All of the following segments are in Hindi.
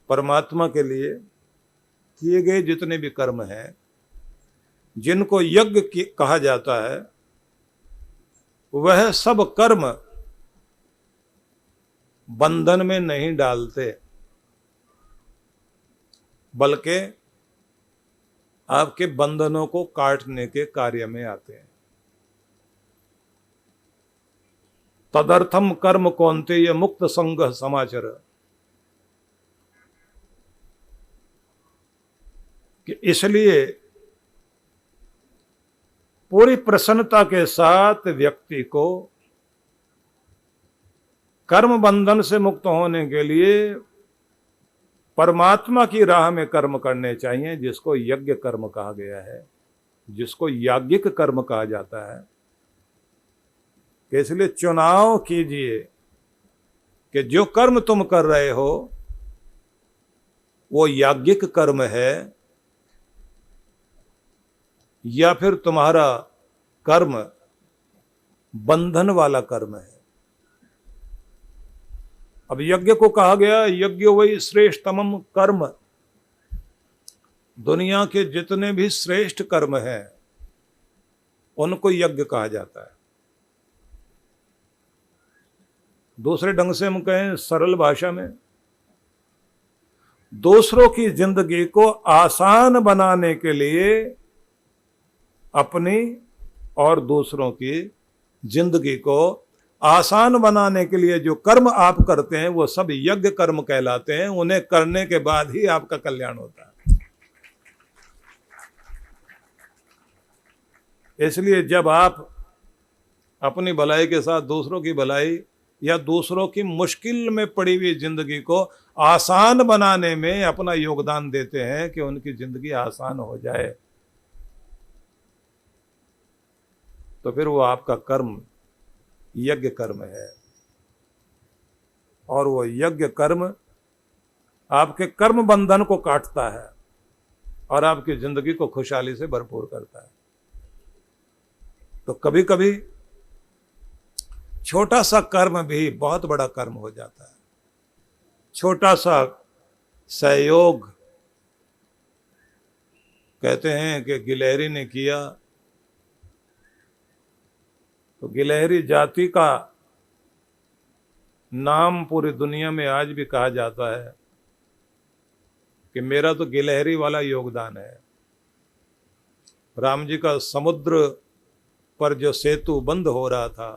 परमात्मा के लिए किए गए जितने भी कर्म हैं, जिनको यज्ञ कहा जाता है, वह सब कर्म बंधन में नहीं डालते, बल्कि आपके बंधनों को काटने के कार्य में आते हैं। तदर्थम कर्म कौन्तेय मुक्त संग समाचर, कि इसलिए पूरी प्रसन्नता के साथ व्यक्ति को कर्म बंधन से मुक्त होने के लिए परमात्मा की राह में कर्म करने चाहिए, जिसको यज्ञ कर्म कहा गया है, जिसको याज्ञिक कर्म कहा जाता है। कि इसलिए चुनाव कीजिए कि जो कर्म तुम कर रहे हो वो याज्ञिक कर्म है या फिर तुम्हारा कर्म बंधन वाला कर्म है। अब यज्ञ को कहा गया, यज्ञ वही श्रेष्ठतम कर्म, दुनिया के जितने भी श्रेष्ठ कर्म हैं उनको यज्ञ कहा जाता है। दूसरे ढंग से हम कहें, सरल भाषा में, दूसरों की जिंदगी को आसान बनाने के लिए अपनी और दूसरों की जिंदगी को आसान बनाने के लिए जो कर्म आप करते हैं वो सब यज्ञ कर्म कहलाते हैं। उन्हें करने के बाद ही आपका कल्याण होता है। इसलिए जब आप अपनी भलाई के साथ दूसरों की भलाई या दूसरों की मुश्किल में पड़ी हुई जिंदगी को आसान बनाने में अपना योगदान देते हैं कि उनकी जिंदगी आसान हो जाए, तो फिर वो आपका कर्म यज्ञ कर्म है। और वो यज्ञ कर्म आपके कर्म बंधन को काटता है और आपकी जिंदगी को खुशहाली से भरपूर करता है। तो कभी कभी छोटा सा कर्म भी बहुत बड़ा कर्म हो जाता है। छोटा सा सहयोग, कहते हैं कि गिलहरी ने किया तो गिलहरी जाति का नाम पूरी दुनिया में आज भी कहा जाता है कि मेरा तो गिलहरी वाला योगदान है। राम जी का समुद्र पर जो सेतु बंद हो रहा था,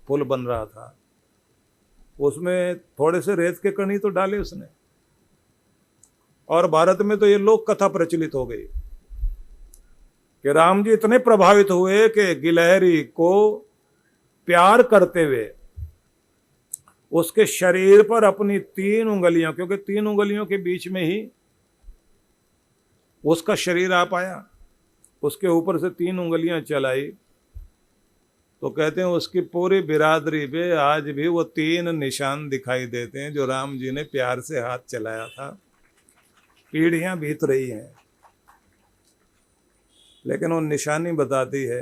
पुल बन रहा था, उसमें थोड़े से रेत के कण ही तो डाले उसने। और भारत में तो ये लोक कथा प्रचलित हो गई कि राम जी इतने प्रभावित हुए कि गिलहरी को प्यार करते हुए उसके शरीर पर अपनी 3 उंगलियों, क्योंकि 3 उंगलियों के बीच में ही उसका शरीर आ पाया, उसके ऊपर से 3 उंगलियां चलाई, तो कहते हैं उसकी पूरी बिरादरी पे आज भी वो 3 निशान दिखाई देते हैं जो राम जी ने प्यार से हाथ चलाया था। पीढ़ियां बीत रही हैं, लेकिन वो निशानी बताती है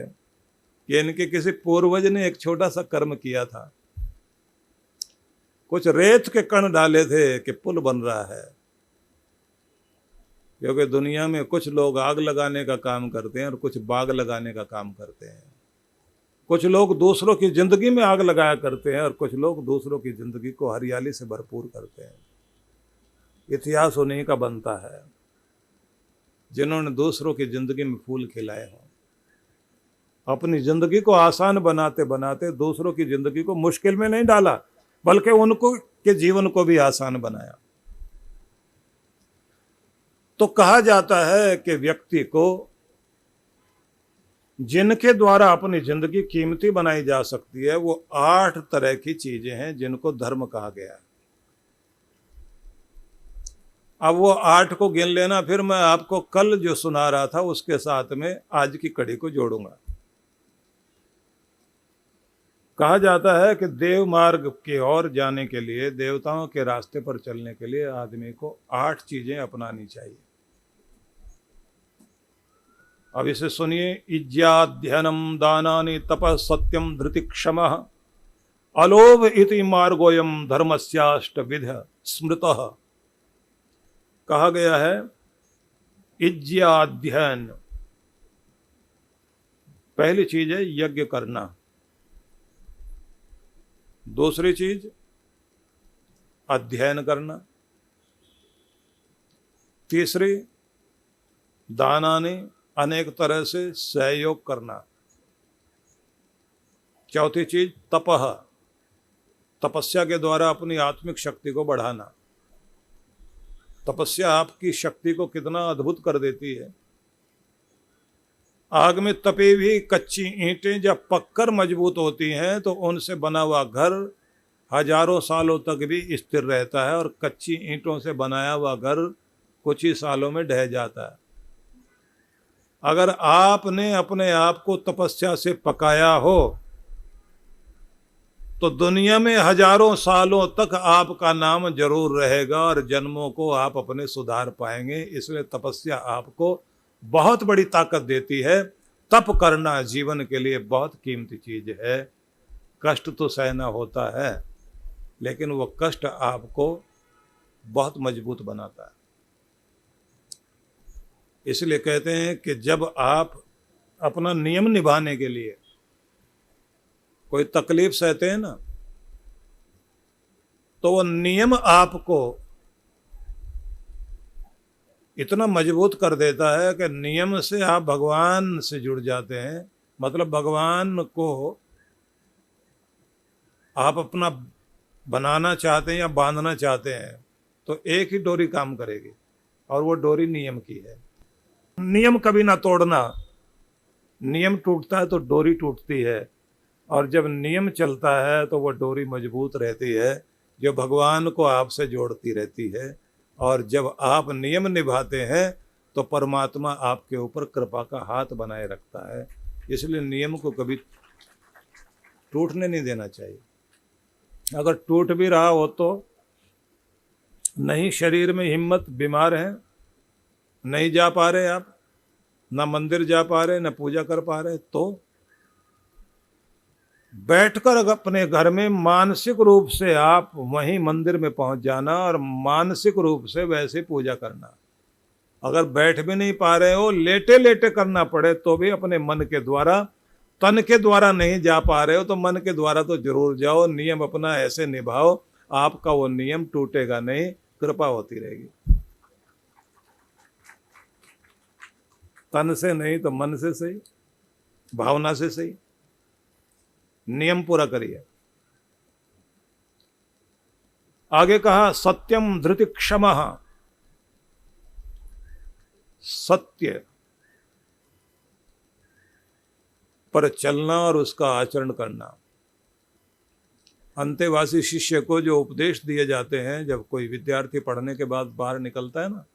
कि इनके किसी पूर्वज ने एक छोटा सा कर्म किया था, कुछ रेत के कण डाले थे कि पुल बन रहा है। क्योंकि दुनिया में कुछ लोग आग लगाने का काम करते हैं और कुछ बाग लगाने का काम करते हैं। कुछ लोग दूसरों की जिंदगी में आग लगाया करते हैं और कुछ लोग दूसरों की जिंदगी को हरियाली से भरपूर करते हैं। इतिहास उन्हीं का बनता है जिन्होंने दूसरों की जिंदगी में फूल खिलाए हों। अपनी जिंदगी को आसान बनाते बनाते दूसरों की जिंदगी को मुश्किल में नहीं डाला, बल्कि उनको के जीवन को भी आसान बनाया। तो कहा जाता है कि व्यक्ति को जिनके द्वारा अपनी जिंदगी कीमती बनाई जा सकती है वो 8 तरह की चीजें हैं जिनको धर्म कहा गया है। अब वो 8 को गिन लेना, फिर मैं आपको कल जो सुना रहा था उसके साथ में आज की कड़ी को जोड़ूंगा। कहा जाता है कि देव मार्ग की ओर जाने के लिए, देवताओं के रास्ते पर चलने के लिए आदमी को 8 चीजें अपनानी चाहिए। अब इसे सुनिए। इज्जाध्ययनम दानानि तपः सत्यम धृति क्षमः अलोभ इति मार्गोयम धर्मस्याष्टविध स्मृतः। कहा गया है यज्ञाध्ययन। पहली चीज है यज्ञ करना, दूसरी चीज अध्ययन करना, तीसरी दानाने अनेक तरह से सहयोग करना, चौथी चीज तपह, तपस्या के द्वारा अपनी आत्मिक शक्ति को बढ़ाना। तपस्या आपकी शक्ति को कितना अद्भुत कर देती है। आग में तपी हुई कच्ची ईंटें जब पककर मजबूत होती हैं तो उनसे बना हुआ घर हजारों सालों तक भी स्थिर रहता है, और कच्ची ईंटों से बनाया हुआ घर कुछ ही सालों में ढह जाता है। अगर आपने अपने आप को तपस्या से पकाया हो तो दुनिया में हजारों सालों तक आपका नाम जरूर रहेगा और जन्मों को आप अपने सुधार पाएंगे। इसलिए तपस्या आपको बहुत बड़ी ताकत देती है। तप करना जीवन के लिए बहुत कीमती चीज है। कष्ट तो सहना होता है, लेकिन वो कष्ट आपको बहुत मजबूत बनाता है। इसलिए कहते हैं कि जब आप अपना नियम निभाने के लिए कोई तकलीफ सहते हैं ना, तो वो नियम आपको इतना मजबूत कर देता है कि नियम से आप भगवान से जुड़ जाते हैं। मतलब भगवान को आप अपना बनाना चाहते हैं या बांधना चाहते हैं तो एक ही डोरी काम करेगी, और वो डोरी नियम की है। नियम कभी ना तोड़ना। नियम टूटता है तो डोरी टूटती है, और जब नियम चलता है तो वो डोरी मजबूत रहती है जो भगवान को आपसे जोड़ती रहती है। और जब आप नियम निभाते हैं तो परमात्मा आपके ऊपर कृपा का हाथ बनाए रखता है। इसलिए नियम को कभी टूटने नहीं देना चाहिए। अगर टूट भी रहा हो तो नहीं शरीर में हिम्मत, बीमार हैं, नहीं जा पा रहे आप, ना मंदिर जा पा रहे, ना पूजा कर पा रहे, तो बैठकर अपने घर में मानसिक रूप से आप वहीं मंदिर में पहुंच जाना और मानसिक रूप से वैसे पूजा करना। अगर बैठ भी नहीं पा रहे हो, लेटे लेटे करना पड़े तो भी अपने मन के द्वारा, तन के द्वारा नहीं जा पा रहे हो तो मन के द्वारा तो जरूर जाओ। नियम अपना ऐसे निभाओ, आपका वो नियम टूटेगा नहीं, कृपा होती रहेगी। तन से नहीं तो मन से सही, भावना से सही, नियम पूरा करिए। आगे कहा सत्यम धृति क्षमः, सत्य पर चलना और उसका आचरण करना। अंतेवासी शिष्य को जो उपदेश दिए जाते हैं, जब कोई विद्यार्थी पढ़ने के बाद बाहर निकलता है ना,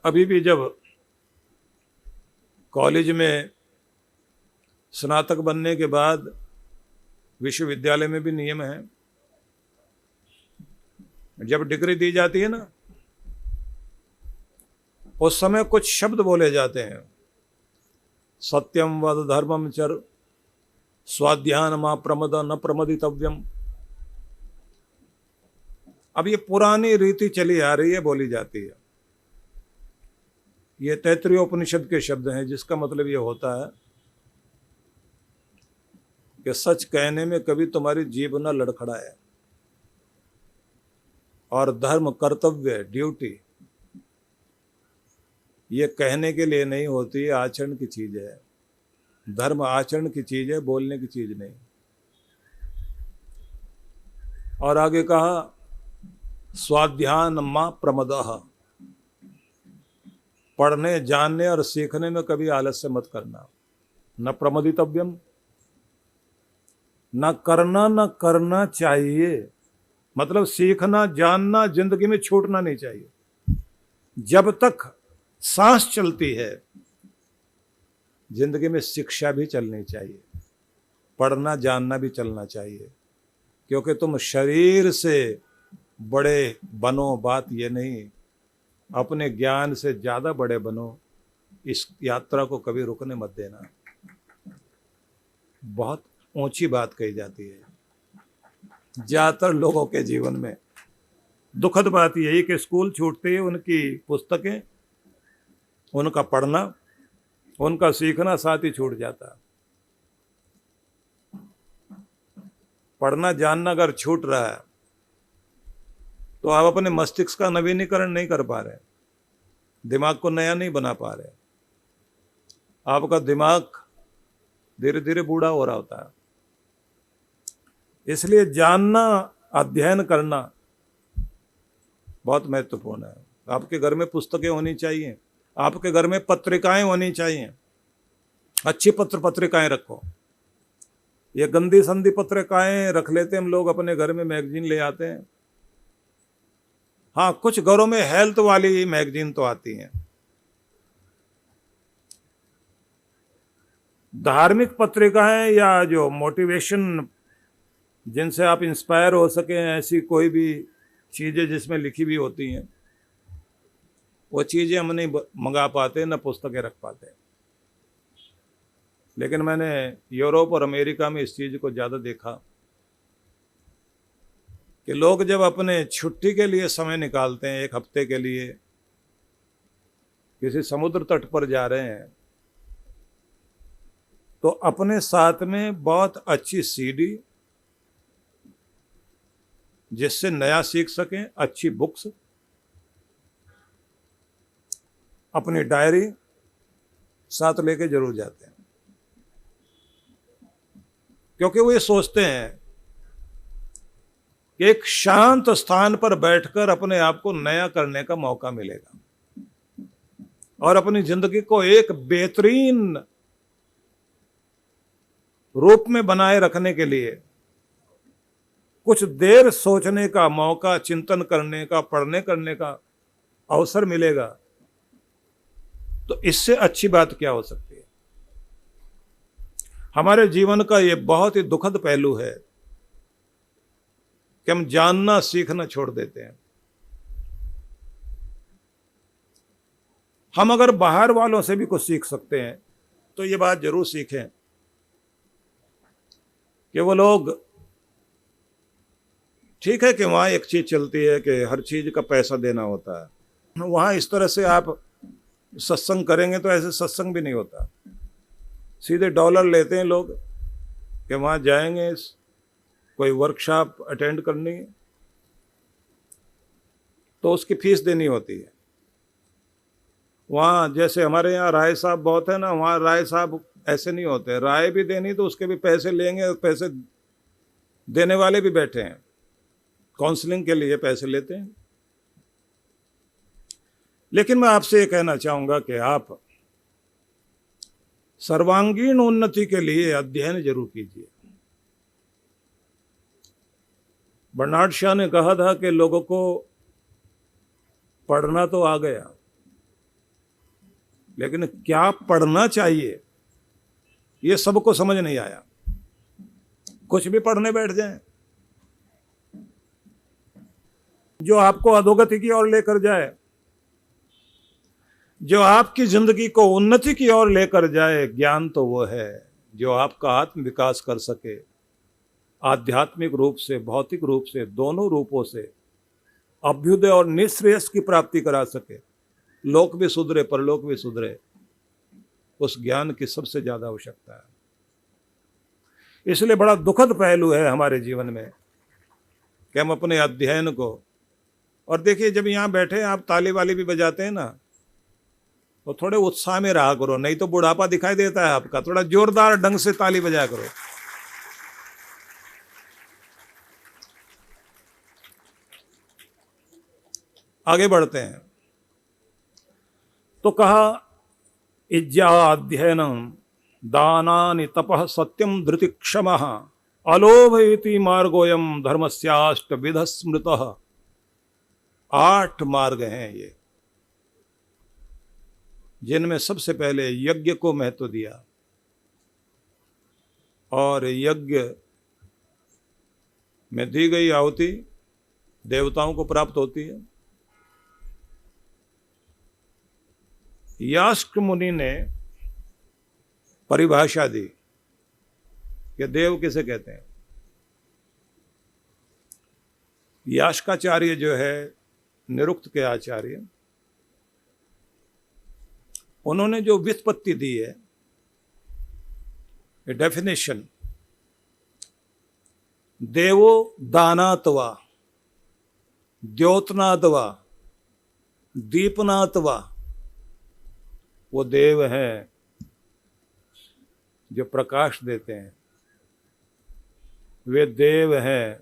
अभी भी जब कॉलेज में स्नातक बनने के बाद विश्वविद्यालय में भी नियम है, जब डिग्री दी जाती है ना, उस समय कुछ शब्द बोले जाते हैं। सत्यम वद धर्मम चर स्वाध्यान मा प्रमद न प्रमदितव्यम। अब ये पुरानी रीति चली आ रही है, बोली जाती है। ये तैत्तिरीय उपनिषद के शब्द हैं, जिसका मतलब ये होता है कि सच कहने में कभी तुम्हारी जीभ न लड़खड़ाए, और धर्म, कर्तव्य, ड्यूटी ये कहने के लिए नहीं होती, आचरण की चीज है। धर्म आचरण की चीज है, बोलने की चीज नहीं। और आगे कहा स्वाध्यान मा प्रमदः, पढ़ने, जानने और सीखने में कभी आलस्य मत करना। न प्रमदितव्यम, न करना चाहिए। मतलब सीखना, जानना जिंदगी में छूटना नहीं चाहिए। जब तक सांस चलती है जिंदगी में शिक्षा भी चलनी चाहिए, पढ़ना जानना भी चलना चाहिए। क्योंकि तुम शरीर से बड़े बनो, बात ये नहीं, अपने ज्ञान से ज्यादा बड़े बनो। इस यात्रा को कभी रुकने मत देना। बहुत ऊंची बात कही जाती है ज्यादातर लोगों के जीवन में, दुखद बात यही कि स्कूल छूटते ही उनकी पुस्तकें, उनका पढ़ना, उनका सीखना साथ ही छूट जाता। पढ़ना जानना अगर छूट रहा है तो आप अपने मस्तिष्क का नवीनीकरण नहीं कर पा रहे, दिमाग को नया नहीं बना पा रहे। आपका दिमाग धीरे धीरे बूढ़ा हो रहा होता है। इसलिए जानना, अध्ययन करना बहुत महत्वपूर्ण है। आपके घर में पुस्तकें होनी चाहिए, आपके घर में पत्रिकाएं होनी चाहिए। अच्छी पत्रिकाएं रखो। ये गंदी संदी पत्रिकाएं रख लेते हम लोग अपने घर में, मैगजीन ले आते हैं। हाँ, कुछ घरों में हेल्थ वाली मैगजीन तो आती हैं। धार्मिक पत्रिकाएं या जो मोटिवेशन, जिनसे आप इंस्पायर हो सकें, ऐसी कोई भी चीज़ें जिसमें लिखी भी होती हैं, वो चीज़ें हम नहीं मंगा पाते, न पुस्तकें रख पाते। लेकिन मैंने यूरोप और अमेरिका में इस चीज़ को ज़्यादा देखा कि लोग जब अपने छुट्टी के लिए समय निकालते हैं, एक हफ्ते के लिए किसी समुद्र तट पर जा रहे हैं, तो अपने साथ में बहुत अच्छी सीडी, जिससे नया सीख सकें, अच्छी बुक्स, अपनी डायरी साथ लेके जरूर जाते हैं। क्योंकि वो ये सोचते हैं कि एक शांत स्थान पर बैठकर अपने आप को नया करने का मौका मिलेगा और अपनी जिंदगी को एक बेहतरीन रूप में बनाए रखने के लिए कुछ देर सोचने का मौका, चिंतन करने का, पढ़ने करने का अवसर मिलेगा। तो इससे अच्छी बात क्या हो सकती है। हमारे जीवन का ये बहुत ही दुखद पहलू है कि हम जानना सीखना छोड़ देते हैं। हम अगर बाहर वालों से भी कुछ सीख सकते हैं तो ये बात जरूर सीखें कि वो लोग, ठीक है कि वहाँ एक चीज़ चलती है कि हर चीज़ का पैसा देना होता है, वहाँ इस तरह से आप सत्संग करेंगे तो ऐसे सत्संग भी नहीं होता। सीधे डॉलर लेते हैं लोग कि वहाँ जाएंगे, कोई वर्कशॉप अटेंड करनी है तो उसकी फीस देनी होती है। वहाँ जैसे हमारे यहाँ राय साहब बहुत है ना, वहाँ राय साहब ऐसे नहीं होते। राय भी देनी तो उसके भी पैसे लेंगे, पैसे देने वाले भी बैठे हैं, काउंसलिंग के लिए पैसे लेते हैं। लेकिन मैं आपसे ये कहना चाहूँगा कि आप सर्वांगीण उन्नति के लिए अध्ययन जरूर कीजिए। बर्नार्ड शॉ ने कहा था कि लोगों को पढ़ना तो आ गया, लेकिन क्या पढ़ना चाहिए ये सबको समझ नहीं आया। कुछ भी पढ़ने बैठ जाएं जो आपको अधोगति की ओर लेकर जाए, जो आपकी जिंदगी को उन्नति की ओर लेकर जाए। ज्ञान तो वो है जो आपका आत्म विकास कर सके, आध्यात्मिक रूप से, भौतिक रूप से, दोनों रूपों से अभ्युदय और निःश्रेयस की प्राप्ति करा सके। लोक भी सुधरे, परलोक भी सुधरे। उस ज्ञान की सबसे ज्यादा आवश्यकता है। इसलिए बड़ा दुखद पहलू है हमारे जीवन में कि हम अपने अध्ययन को, और देखिए जब यहाँ बैठे आप ताली वाली भी बजाते हैं ना, तो थोड़े उत्साह में रहा करो, नहीं तो बुढ़ापा दिखाई देता है आपका। थोड़ा जोरदार ढंग से ताली बजाया करो। आगे बढ़ते हैं तो कहा, इज्जा अध्ययनम दानानि तपः सत्यम धृति क्षमः अलोभ इति मार्गोयम धर्मस्याष्ट विध स्मृतः। 8 मार्ग हैं ये, जिनमें सबसे पहले यज्ञ को महत्व दिया, और यज्ञ में दी गई आहुति देवताओं को प्राप्त होती है। यास्क मुनि ने परिभाषा दी कि देव किसे कहते हैं। यास्काचार्य जो है निरुक्त के आचार्य, उन्होंने जो व्युत्पत्ति दी है, डेफिनेशन, देवो दानात्वा द्योतनात्वा दीपनात्वा, वो देव हैं जो प्रकाश देते हैं, वे देव हैं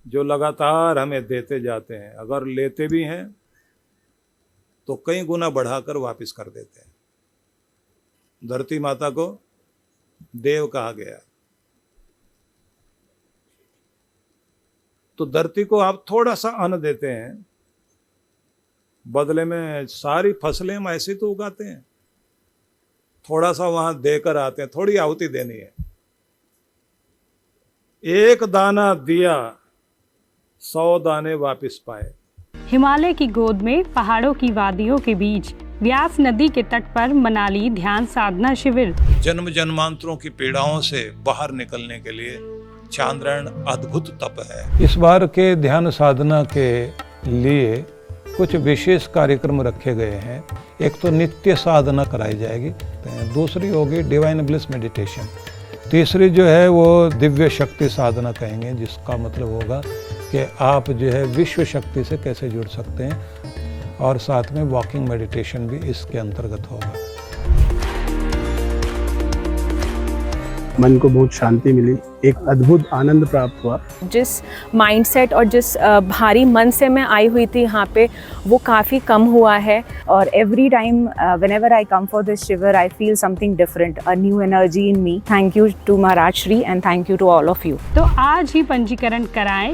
जो लगातार हमें देते जाते हैं, अगर लेते भी हैं तो कई गुना बढ़ाकर वापस कर देते हैं। धरती माता को देव कहा गया। तो धरती को आप थोड़ा सा अन्न देते हैं, बदले में सारी फसलें हम ऐसे तो उगाते हैं, थोड़ा सा वहां देकर आते हैं, थोड़ी आहुति देनी है। एक दाना दिया 100 दाने वापस पाए। हिमालय की गोद में पहाड़ों की वादियों के बीच व्यास नदी के तट पर मनाली ध्यान साधना शिविर। जन्म जन्मांतरों की पीड़ाओं से बाहर निकलने के लिए चांद्रायण अद्भुत तप है। इस बार के ध्यान साधना के लिए कुछ विशेष कार्यक्रम रखे गए हैं। एक तो नित्य साधना कराई जाएगी, दूसरी होगी डिवाइन ब्लिस मेडिटेशन, तीसरी जो है वो दिव्य शक्ति साधना कहेंगे, जिसका मतलब होगा कि आप जो है विश्व शक्ति से कैसे जुड़ सकते हैं, और साथ में वॉकिंग मेडिटेशन भी इसके अंतर्गत होगा। मन को बहुत शांति मिली, एक अद्भुत आनंद प्राप्त हुआ। जिस माइंडसेट और जिस भारी मन से मैं आई हुई थी यहाँ पे, वो काफ़ी कम हुआ है। और every time whenever I come for this shivir I feel something different, a new energy in me. Thank you to Maharaj Shri and thank you to all of you. तो आज ही पंजीकरण कराएं।